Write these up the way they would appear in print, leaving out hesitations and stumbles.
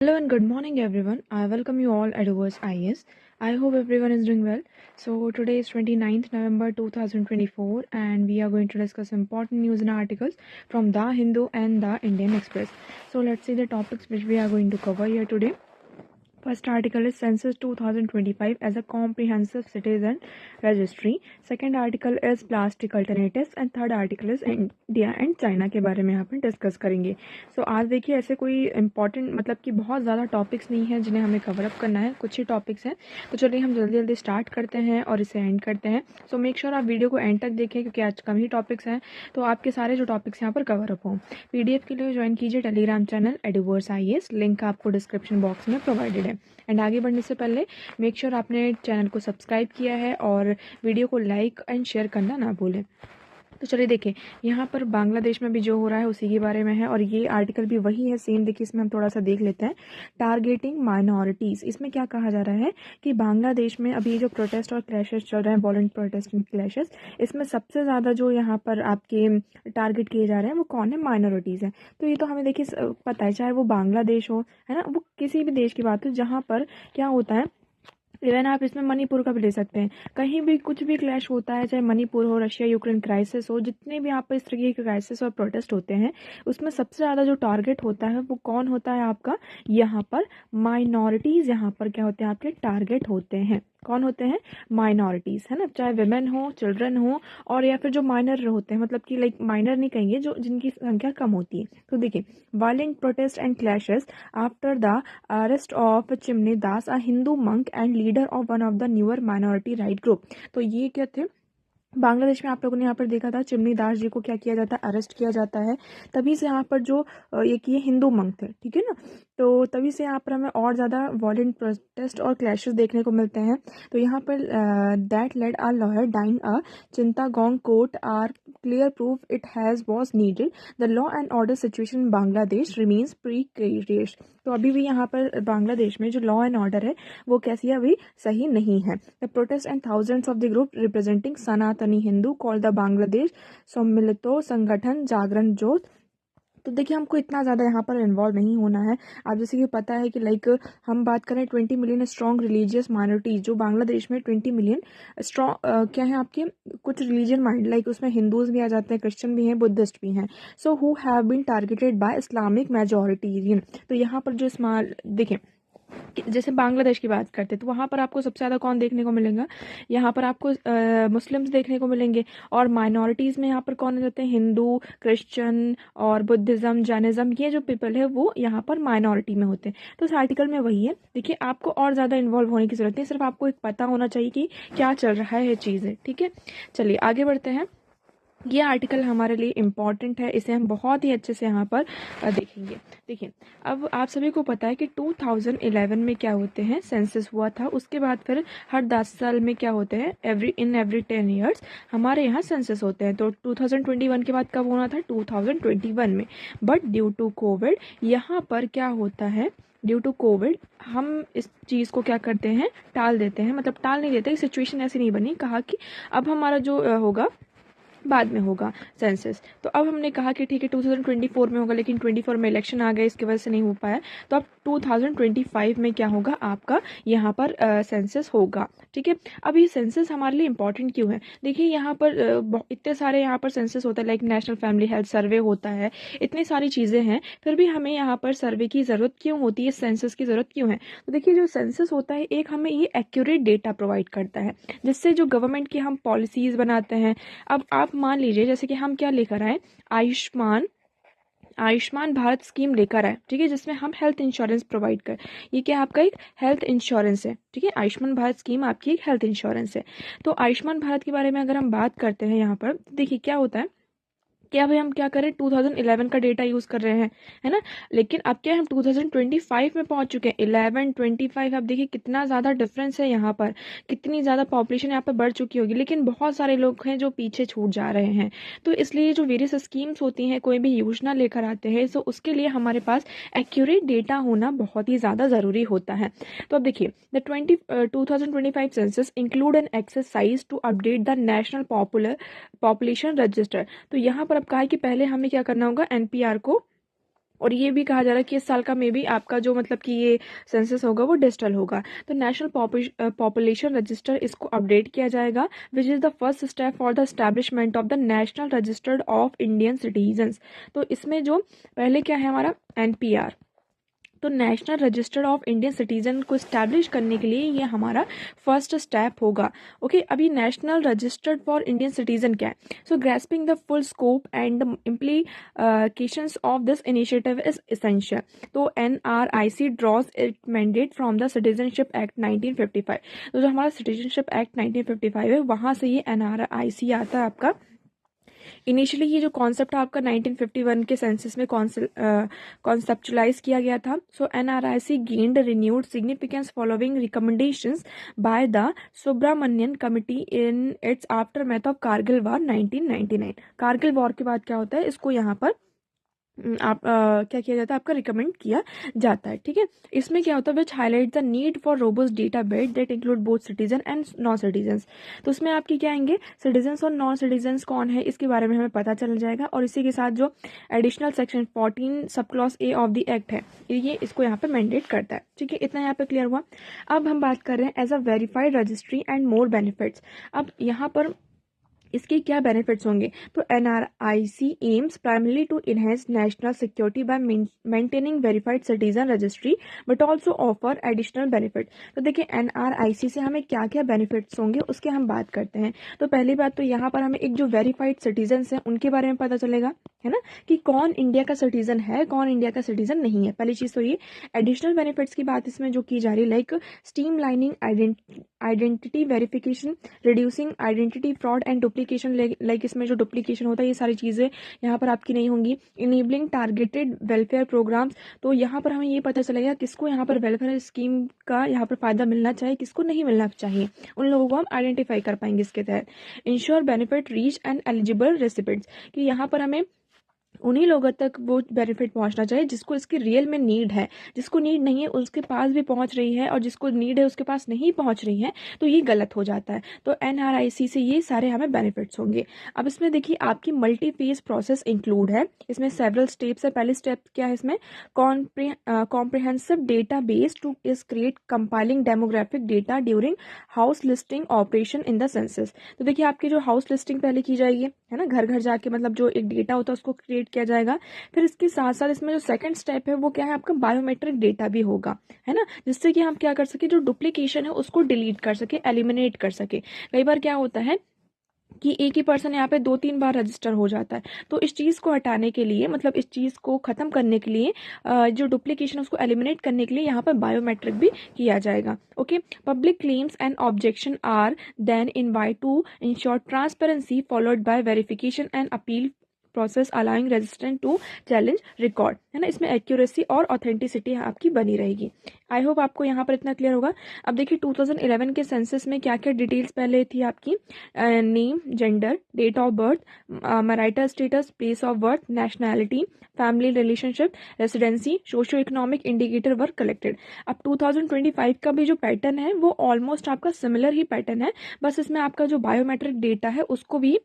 Hello and good morning, everyone. I welcome you all at Overs IS. I hope everyone is doing well. So, today is 29th November 2024, and we are going to discuss important news and articles from The Hindu and The Indian Express. So, let's see the topics which we are going to cover here today. First article is Census 2025 as a comprehensive citizen registry. Second article is plastic alternatives and third article is India and China के बारे में यहाँ पर discuss करेंगे. सो आज देखिए ऐसे कोई इंपॉर्टेंट मतलब कि बहुत ज़्यादा टॉपिक्स नहीं है जिन्हें हमें कवर अप करना है, कुछ ही टॉपिक्स हैं. तो चलिए हम जल्दी जल्दी स्टार्ट करते हैं और इसे एंड करते हैं. सो मेक श्योर आप वीडियो को एंड तक देखें क्योंकि आज कम ही टॉपिक्स हैं तो आपके सारे जो टॉपिक्स यहाँ पर कवर अप हों. PDF के लिए ज्वाइन कीजिए Telegram channel adverse IAS, link आपको डिस्क्रिप्शन बॉक्स में प्रोवाइडेड है. एंड आगे बढ़ने से पहले मेक श्योर आपने चैनल को सब्सक्राइब किया है और वीडियो को लाइक एंड शेयर करना ना भूलें. तो चलिए देखें यहाँ पर बांग्लादेश में भी जो हो रहा है उसी के बारे में है और ये आर्टिकल भी वही है सेम. देखिए इसमें हम थोड़ा सा देख लेते हैं. टारगेटिंग माइनॉरिटीज़, इसमें क्या कहा जा रहा है कि बांग्लादेश में अभी जो प्रोटेस्ट और क्लैशेस चल रहे हैं, वॉलेंट प्रोटेस्ट एंड क्लैशेस, इसमें सबसे ज़्यादा जो यहाँ पर आपके टारगेट किए जा रहे हैं वो कौन है? माइनॉरिटीज़ हैं. तो ये तो हमें देखिए पता है, चाहे वो बांग्लादेश हो, है ना, वो किसी भी देश की बात हो जहाँ पर क्या होता है. इवन आप इसमें मणिपुर का भी ले सकते हैं. कहीं भी कुछ भी क्लैश होता है, चाहे मणिपुर हो, रशिया यूक्रेन क्राइसिस हो, जितने भी यहाँ पर इस तरीके के क्राइसिस और प्रोटेस्ट होते हैं उसमें सबसे ज़्यादा जो टारगेट होता है वो कौन होता है? आपका यहाँ पर माइनॉरिटीज़ यहाँ पर क्या होते हैं? आपके टारगेट होते हैं. कौन होते हैं? माइनॉरिटीज़, है ना, चाहे विमेन हो, चिल्ड्रन हो, और या फिर जो माइनर होते हैं, मतलब कि लाइक माइनर नहीं कहेंगे, जो जिनकी संख्या कम होती है. तो देखिए, violent protest and clashes after the arrest of chimney Das, a Hindu monk and leader of one of the newer minority right group. तो ये क्या थे? बांग्लादेश में आप लोगों ने यहाँ पर देखा था चिमनी दास जी को क्या किया जाता है? अरेस्ट किया जाता है. तभी से यहाँ पर जो ये हिंदू मंक थे, ठीक है ना, तो तभी से यहाँ पर हमें और ज़्यादा वॉलेंट प्रोटेस्ट और क्लैशेस देखने को मिलते हैं. तो यहाँ पर that led a lawyer dine a Chittagong court are clear proof it has was needed the law and order situation in Bangladesh remains precarious. तो अभी भी यहाँ पर बांग्लादेश में जो लॉ एंड ऑर्डर है वो कैसी है? अभी सही नहीं है. The protest and thousands of the group representing सनातनी हिंदू कॉल्ड द बांग्लादेश सम्मिलितो संगठन जागरण जोत. तो देखिए हमको इतना ज़्यादा यहाँ पर इन्वॉल्व नहीं होना है. आप जैसे कि पता है कि लाइक हम बात करें 20 मिलियन स्ट्रॉन्ग रिलीजियस माइनॉरिटीज जो बांग्लादेश में 20 मिलियन स्ट्रॉन्ग क्या है आपके कुछ रिलीजन माइंड, लाइक उसमें हिंदूज भी आ जाते हैं, क्रिश्चियन भी हैं, बुद्धिस्ट भी हैं. So who have been targeted by Islamic majoritarian. तो यहाँ पर जो देखें जैसे बांग्लादेश की बात करते हैं तो वहाँ पर आपको सबसे ज़्यादा कौन देखने को मिलेगा? यहाँ पर आपको मुस्लिम्स देखने को मिलेंगे. और माइनॉरिटीज़ में यहाँ पर कौन आ जाते हैं? हिंदू, क्रिश्चियन और बुद्धिज़्म, जैनिज़्म, ये जो पीपल है वो यहाँ पर माइनॉरिटी में होते हैं. तो इस आर्टिकल में वही है. देखिए आपको और ज़्यादा इन्वॉल्व होने की ज़रूरत नहीं, सिर्फ आपको एक पता होना चाहिए कि क्या चल रहा है चीज़ें. ठीक है, चलिए आगे बढ़ते हैं. ये आर्टिकल हमारे लिए इम्पॉर्टेंट है, इसे हम बहुत ही अच्छे से यहाँ पर देखेंगे. देखिए अब आप सभी को पता है कि 2011 में क्या होते हैं? सेंसस हुआ था. उसके बाद फिर हर 10 साल में क्या होते हैं? एवरी 10 ईयर्स हमारे यहाँ सेंसस होते हैं. तो 2021 के बाद कब होना था? 2021 में. बट ड्यू टू कोविड यहाँ पर क्या होता है? ड्यू टू कोविड हम इस चीज़ को क्या करते हैं? टाल देते हैं. मतलब टाल नहीं देते, सिचुएशन ऐसी नहीं बनी. कहा कि अब हमारा जो होगा बाद में होगा सेंसस. तो अब हमने कहा कि ठीक है 2024 में होगा, लेकिन 24 में इलेक्शन आ गए, इसकी वजह से नहीं हो पाया. तो अब 2025 में क्या होगा? आपका यहाँ पर सेंसस होगा. ठीक है, अब ये सेंसस हमारे लिए इंपॉर्टेंट क्यों है? देखिए यहाँ पर इतने सारे यहाँ पर सेंसस होता है, like national family health survey होता है, इतनी सारी चीज़ें हैं, फिर भी हमें यहाँ पर सर्वे की ज़रूरत क्यों होती है? सेंसस की ज़रूरत क्यों है? तो देखिए जो सेंसस होता है एक हमें ये एक्यूरेट डेटा प्रोवाइड करता है जिससे जो गवर्नमेंट की हम पॉलिसीज़ बनाते हैं. अब आप मान लीजिए जैसे कि हम क्या लेकर आए? आयुष्मान भारत स्कीम लेकर आए, ठीक है, जिसमें हम हेल्थ इंश्योरेंस प्रोवाइड कर. ये क्या आपका एक हेल्थ इंश्योरेंस है. ठीक है, आयुष्मान भारत स्कीम आपकी एक हेल्थ इंश्योरेंस है. तो आयुष्मान भारत के बारे में अगर हम बात करते हैं यहाँ पर, देखिए क्या होता है क्या भाई हम क्या करें? 2011 का डेटा यूज़ कर रहे हैं, है ना, लेकिन अब क्या हम 2025 में पहुंच चुके हैं. 11, 25, अब देखिए कितना ज़्यादा डिफरेंस है यहाँ पर, कितनी ज़्यादा पॉपुलेशन यहाँ पर बढ़ चुकी होगी, लेकिन बहुत सारे लोग हैं जो पीछे छूट जा रहे हैं. तो इसलिए जो वेरियस स्कीम्स होती हैं, कोई भी योजना लेकर आते हैं, तो उसके लिए हमारे पास एक्यूरेट डेटा होना बहुत ही ज़्यादा ज़रूरी होता है. तो अब देखिए the 2025 census include an exercise to update the national population register. तो यहाँ पर अब कहा है कि पहले हमें क्या करना होगा? NPR को और ये भी कहा जा रहा है कि इस साल का मे बी आपका जो मतलब कि ये सेंसस होगा वो डिजिटल होगा। तो नेशनल पॉपुलेशन रजिस्टर इसको अपडेट किया जाएगा, which is the first step for the establishment of the national registered of Indian citizens. तो इसमें जो पहले क्या है हमारा एनपीआर, तो national registered of Indian citizen को इस्टेब्लिश करने के लिए ये हमारा फर्स्ट स्टेप होगा। ओके, अभी national registered for Indian citizen क्या है? So grasping the full scope and the implications of this initiative is essential. तो NRIC draws it mandate from the citizenship act 1955। तो जो हमारा सिटीजनशिप एक्ट 1955 है वहाँ से ये NRIC आता है आपका। इनिशियली ये जो कॉन्सेप्ट आपका 1951 के सेंसस में कॉन्सेप्चुलाइज किया गया था। सो NRIC gained renewed significance following recommendations by the Subramanian committee in its after math of Kargil war 1999। Kargil war के बाद क्या होता है, इसको यहाँ पर आप क्या किया जाता है, आपका रिकमेंड किया जाता है। ठीक है, इसमें क्या होता है, which highlight the need for robust data base that include both citizen and non citizens. तो उसमें आपकी क्या आएंगे, सिटीजन्स और नॉन सिटीजन्स कौन है इसके बारे में हमें पता चल जाएगा। और इसी के साथ जो additional section 14 sub clause A of the act है ये इसको यहाँ पे मैंडेट करता है। ठीक है, इतना यहाँ पे क्लियर हुआ। अब हम बात कर रहे हैं as a verified registry and more benefits. अब यहाँ पर इसके क्या बेनिफिट्स होंगे, तो NRIC aims primarily to enhance national security by maintaining verified citizen registry but also offer additional benefit. तो देखिए NRIC से हमें क्या क्या बेनिफिट्स होंगे उसके हम बात करते हैं। तो पहली बात तो यहाँ पर हमें एक जो वेरीफाइड सिटीजन्स हैं उनके बारे में पता चलेगा, है ना, कि कौन इंडिया का सिटीजन है कौन इंडिया का सिटीजन नहीं है। पहली चीज़ तो ये। एडिशनल बेनिफिट्स की बात इसमें जो की जा रही है, like stream lining identity verification, reducing identity fraud and duplication, like इसमें जो डुप्लीकेशन होता है ये सारी चीज़ें यहाँ पर आपकी नहीं होंगी। इनेबलिंग टारगेटेड वेलफेयर प्रोग्राम्स, तो यहाँ पर हमें ये पता चलेगा किसको यहाँ पर वेलफेयर स्कीम का यहाँ पर फ़ायदा मिलना चाहिए किसको नहीं मिलना चाहिए, उन लोगों को हम आइडेंटिफाई कर पाएंगे इसके तहत। Ensure benefit reach and eligible recipients, कि यहाँ पर हमें उन्हीं लोगों तक वो बेनिफिट पहुंचना चाहिए जिसको इसकी रियल में नीड है, जिसको नीड नहीं है उसके पास भी पहुंच रही है और जिसको नीड है उसके पास नहीं पहुंच रही है, तो ये गलत हो जाता है। तो NRIC से ये सारे हमें बेनिफिट्स होंगे। अब इसमें देखिए आपकी मल्टी फेज प्रोसेस इंक्लूड है, इसमें सेवरल स्टेप्स है। पहले स्टेप क्या है इसमें, comprehensive data base two is create compiling demographic data during house listing operation in the census. तो देखिए आपकी जो हाउस लिस्टिंग पहले की जाएगी, है ना, घर घर जाके मतलब जो एक डेटा होता है उसको क्रिएट किया जाएगा। फिर इसके साथ साथ इसमें जो सेकंड स्टेप है वो क्या है, आपका बायोमेट्रिक डेटा भी होगा, है ना, जिससे कि हम क्या कर सके, जो डुप्लीकेशन है उसको डिलीट कर सके, एलिमिनेट कर सके। कई बार क्या होता है कि एक ही पर्सन यहाँ पे 2-3 बार रजिस्टर हो जाता है, तो इस चीज़ को हटाने के लिए, मतलब इस चीज़ को ख़त्म करने के लिए, जो डुप्लीकेशन उसको एलिमिनेट करने के लिए यहाँ पर बायोमेट्रिक भी किया जाएगा। Okay, public claims and objection are then invite to ensure transparency followed by verification and appeal process allowing residents to challenge record, है ना, इसमें एक्यूरेसी और ऑथेंटिसिटी आपकी बनी रहेगी। आई होप आपको यहाँ पर इतना क्लियर होगा। अब देखिए 2011 के सेंसस में क्या क्या डिटेल्स पहले थी आपकी, name, gender, date of birth, marital status, place of birth, nationality, family relationship, residency, socio economic indicator were collected. अब 2025 का भी जो पैटर्न है वो ऑलमोस्ट आपका सिमिलर ही पैटर्न है, बस इसमें आपका जो बायोमेट्रिक डेटा है उसको भी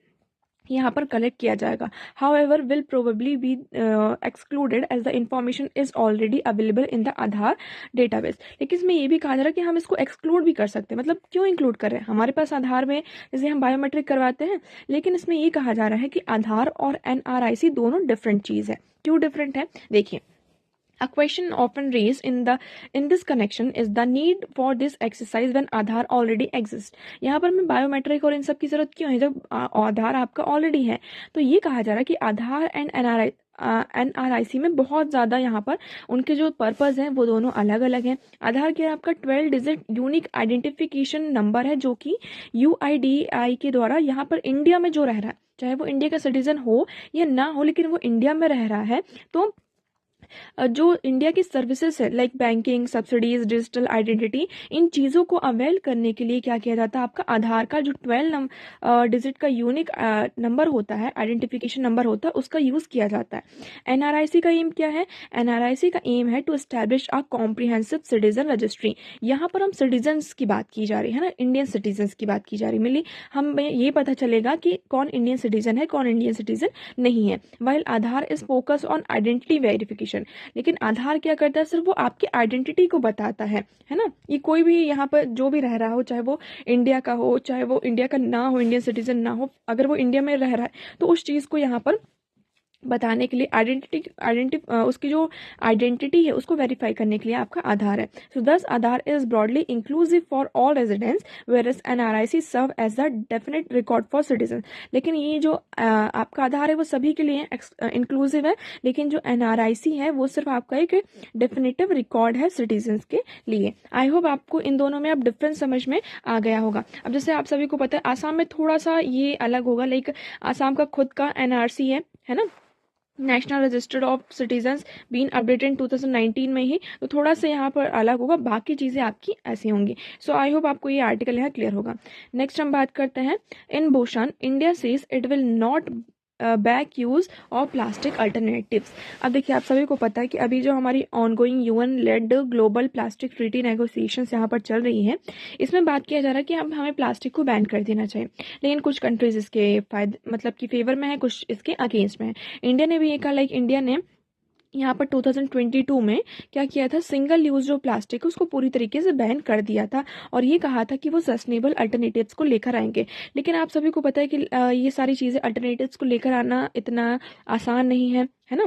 यहाँ पर कलेक्ट किया जाएगा। However will probably be excluded as the information is already available in the Aadhaar database. लेकिन इसमें ये भी कहा जा रहा है कि हम इसको एक्सक्लूड भी कर सकते हैं। मतलब क्यों इंक्लूड कर रहे हैं, हमारे पास आधार में जैसे हम बायोमेट्रिक करवाते हैं, लेकिन इसमें ये कहा जा रहा है कि आधार और NRIC दोनों डिफरेंट चीज़ है। क्यों डिफरेंट है, देखिए A question often raised in this connection is the need for this exercise when Aadhaar already exists। यहाँ पर मैं बायोमेट्रिक और इन सब की जरूरत क्यों है जब आधार आपका ऑलरेडी है। तो ये कहा जा रहा है कि आधार एंड NRIC में बहुत ज़्यादा यहाँ पर उनके जो पर्पज़ हैं वो दोनों अलग अलग हैं। आधार क्या आपका 12 डिजिट यूनिक आइडेंटिफिकेशन नंबर है जो कि UIDAI के द्वारा यहाँ पर इंडिया में जो रह रहा है, चाहे वो इंडिया का सिटीजन हो या ना हो, लेकिन वो इंडिया में रह रहा है, तो जो इंडिया की सर्विसेज है like banking, subsidies, digital identity, इन चीज़ों को अवेल करने के लिए क्या किया जाता है, आपका आधार का जो 12 डिजिट का यूनिक नंबर होता है, आइडेंटिफिकेशन नंबर होता है, उसका यूज़ किया जाता है। NRIC का एम क्या है, NRIC का एम है to establish a comprehensive citizen registry. यहाँ पर हम सिटीजन्स की बात की जा रही है ना, इंडियन सिटीजन्स की बात की जा रही है, मिली हमें ये पता चलेगा कि कौन इंडियन सिटीजन है कौन इंडियन सिटीजन नहीं है। While Aadhaar is focus on identity verification, information. लेकिन आधार क्या करता है, सिर्फ वो आपकी आइडेंटिटी को बताता है ना। ये कोई भी यहाँ पर जो भी रह रहा हो, चाहे वो इंडिया का हो, चाहे वो इंडिया का ना हो, इंडियन सिटीजन ना हो, अगर वो इंडिया में रह रहा है तो उस चीज़ को यहाँ पर बताने के लिए उसकी जो आइडेंटिटी है उसको वेरीफाई करने के लिए आपका आधार है। So this Aadhaar is broadly inclusive for all residents whereas NRIC serve as the definite record for citizen. लेकिन ये जो आपका आधार है वो सभी के लिए इंक्लूसिव है, लेकिन जो एनआरआईसी है वो सिर्फ आपका एक डेफिनेटिव रिकॉर्ड है सिटीजन के लिए। आई होप आपको इन दोनों में अब डिफरेंस समझ में आ गया होगा। अब जैसे आप सभी को पता है आसाम में थोड़ा सा ये अलग होगा, लाइक आसाम का खुद का एनआरसी है ना, national register of citizens been updated 2019 में ही, तो थोड़ा सा यहाँ पर अलग होगा, बाकी चीज़ें आपकी ऐसी होंगी। सो आई होप आपको ये आर्टिकल यहाँ क्लियर होगा। नेक्स्ट हम बात करते हैं इन Bhushan India says it will not back use of plastic alternatives. अब देखिए आप सभी को पता है कि अभी जो हमारी ongoing UN led global plastic treaty negotiations यहाँ पर चल रही है, इसमें बात किया जा रहा है कि अब हमें प्लास्टिक को बैन कर देना चाहिए। लेकिन कुछ कंट्रीज इसके फायदे मतलब कि फेवर में है, कुछ इसके अगेंस्ट में है। इंडिया ने भी ये कहा, लाइक इंडिया ने यहाँ पर 2022 में क्या किया था, सिंगल यूज जो प्लास्टिक है उसको पूरी तरीके से बैन कर दिया था और ये कहा था कि वो सस्टेनेबल अल्टरनेटिव्स को लेकर आएंगे। लेकिन आप सभी को पता है कि ये सारी चीज़ें अल्टरनेटिव्स को लेकर आना इतना आसान नहीं है ना।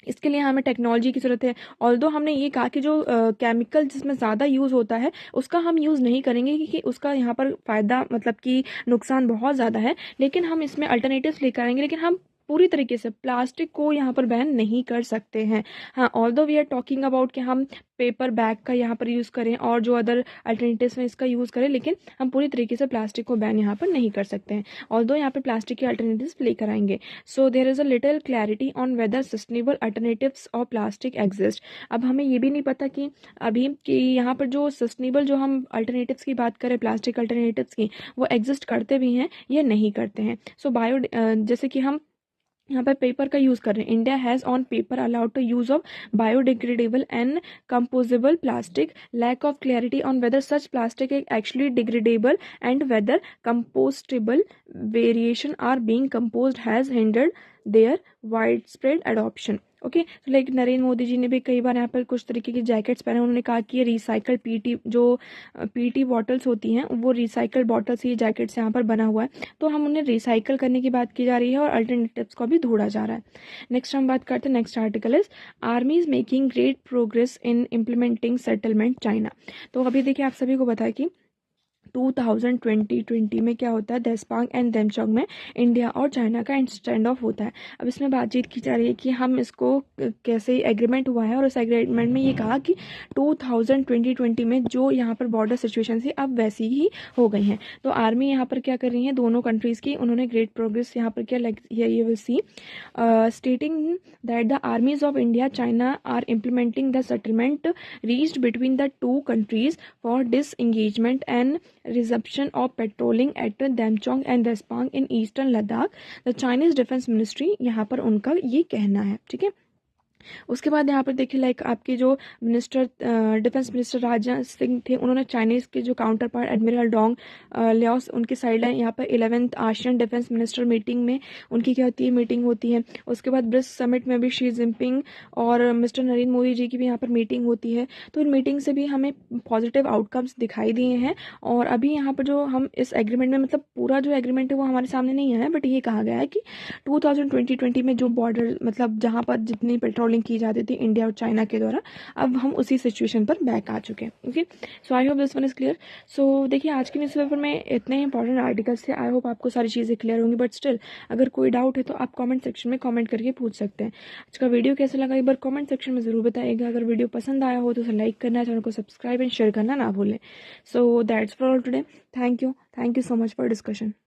इसके लिए हमें टेक्नोलॉजी की ज़रूरत है। ऑल्दो हमने ये कहा कि जो केमिकल जिसमें ज़्यादा यूज़ होता है उसका हम यूज़ नहीं करेंगे क्योंकि उसका यहाँ पर फ़ायदा मतलब कि नुकसान बहुत ज़्यादा है, लेकिन हम इसमें अल्टरनेटिव्स लेकर आएंगे। लेकिन हम पूरी तरीके से प्लास्टिक को यहाँ पर बैन नहीं कर सकते हैं। हाँ, although we are talking about कि हम पेपर बैग का यहाँ पर यूज़ करें और जो अदर अल्टरनेटिव्स हैं इसका यूज़ करें, लेकिन हम पूरी तरीके से प्लास्टिक को बैन यहाँ पर नहीं कर सकते हैं। ऑल्दो यहाँ पर प्लास्टिक के अल्टरनेटिव्स लेकर आएंगे। So there is a little clarity on whether sustainable alternatives of plastic exist. अब हमें ये भी नहीं पता कि अभी कि यहाँ पर जो सस्टेनेबल जो हम अल्टरनेटिव्स की बात करें, प्लास्टिक अल्टरनेटिव्स की, वो एग्जिस्ट करते भी हैं या नहीं करते हैं। सो जैसे कि हम यहाँ पर पेपर का यूज़ कर रहे हैं, India has on paper allowed to use of biodegradable and compostable plastic, lack of clarity on whether such plastic is actually degradable and whether compostable variation are being composed has hindered their wide spread adoption. Okay, तो like Narendra Modi ji ने भी कई बार यहाँ पर कुछ तरीके की jackets पहने, उन्होंने कहा कि ये रिसाइकल पीटी बॉटल्स होती हैं, वो रिसाइकल बॉटल्स ये जैकेट्स यहाँ पर बना हुआ है, तो हम उन्हें रिसाइकल करने की बात की जा रही है और अल्टरनेटिव्स को भी ढूंढा जा रहा है। नेक्स्ट हम बात करते हैं, next article is army is making great progress in implementing settlement China. तो अभी देखिए आप सभी को बताया कि 2020 में क्या होता है, देसपांग एंड देमचोंग में इंडिया और चाइना का स्टैंड ऑफ होता है। अब इसमें बातचीत की जा रही है कि हम इसको कैसे एग्रीमेंट हुआ है, और उस एग्रीमेंट में ये कहा कि 2020 में जो यहाँ पर बॉर्डर सिचुएशन थी अब वैसी ही हो गई हैं। तो आर्मी यहाँ पर क्या कर रही है, दोनों कंट्रीज़ की उन्होंने ग्रेट प्रोग्रेस यहाँ पर किया, लाइक ये will see stating that the armies of India China are implementing the settlement reached between the two countries for disengagement and resumption of patrolling at Damchong and Despang in eastern Ladakh, the Chinese Defense Ministry यहाँ पर उनका ये कहना है। ठीक है, उसके बाद यहाँ पर देखिए लाइक आपके जो डिफेंस मिनिस्टर राजनाथ सिंह थे, उन्होंने चाइनीज़ के जो काउंटर पार्ट एडमिरल डोंग लियाओस उनकी साइड लाइन यहाँ पर 11th ASEAN defence minister meeting में उनकी क्या होती है, मीटिंग होती है। उसके बाद ब्रिक्स समिट में भी शी जिनपिंग और मिस्टर नरेंद्र मोदी जी की भी यहाँ पर मीटिंग होती है। तो इन मीटिंग से भी हमें पॉजिटिव आउटकम्स दिखाई दिए हैं। और अभी यहाँ पर जो हम इस एग्रीमेंट में मतलब पूरा जो एग्रीमेंट है वो हमारे सामने नहीं आया है, बट ये कहा गया है कि 2020 में जो बॉर्डर मतलब जहाँ पर जितनी पेट्रोलिंग की जाती थी इंडिया और चाइना के द्वारा, अब हम उसी सिचुएशन पर बैक आ चुके हैं। Okay, so I hope this one is clear. So देखिए आज के न्यूज़पेपर में इतने ही इंपॉर्टेंट आर्टिकल्स थे, आई होप आपको सारी चीज़ें क्लियर होंगी, बट स्टिल अगर कोई डाउट है तो आप कमेंट सेक्शन में कमेंट करके पूछ सकते हैं। आज का वीडियो कैसा लगा एक बार कमेंट सेक्शन में ज़रूर बताइएगा। अगर वीडियो पसंद आया हो तो उसे लाइक करना, चैनल को सब्सक्राइब एंड शेयर करना ना भूलें। So that's for all today. Thank you so much for discussion.